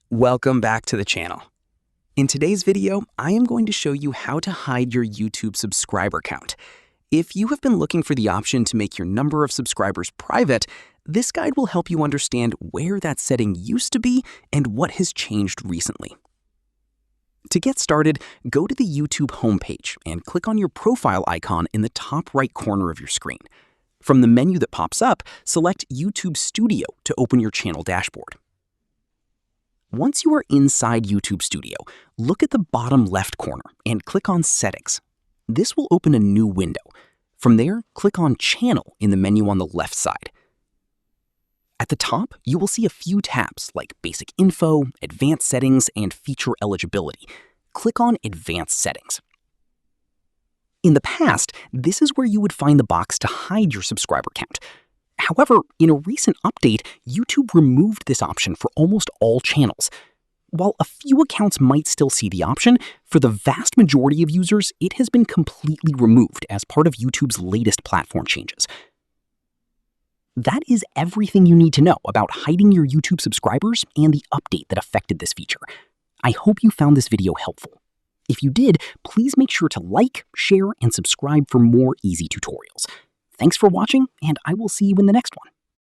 Welcome back to the channel. In today's video, I am going to show you how to hide your YouTube subscriber count. If you have been looking for the option to make your number of subscribers private, this guide will help you understand where that setting used to be and what has changed recently. To get started, go to the YouTube homepage and click on your profile icon in the top right corner of your screen. From the menu that pops up, select YouTube Studio to open your channel dashboard. Once you are inside YouTube Studio, look at the bottom left corner and click on Settings. This will open a new window. From there, click on Channel in the menu on the left side. At the top, you will see a few tabs like Basic Info, Advanced Settings, and Feature Eligibility. Click on Advanced Settings. In the past, this is where you would find the box to hide your subscriber count. However, in a recent update, YouTube removed this option for almost all channels. While a few accounts might still see the option, for the vast majority of users, it has been completely removed as part of YouTube's latest platform changes. That is everything you need to know about hiding your YouTube subscribers and the update that affected this feature. I hope you found this video helpful. If you did, please make sure to like, share, and subscribe for more easy tutorials. Thanks for watching, and I will see you in the next one.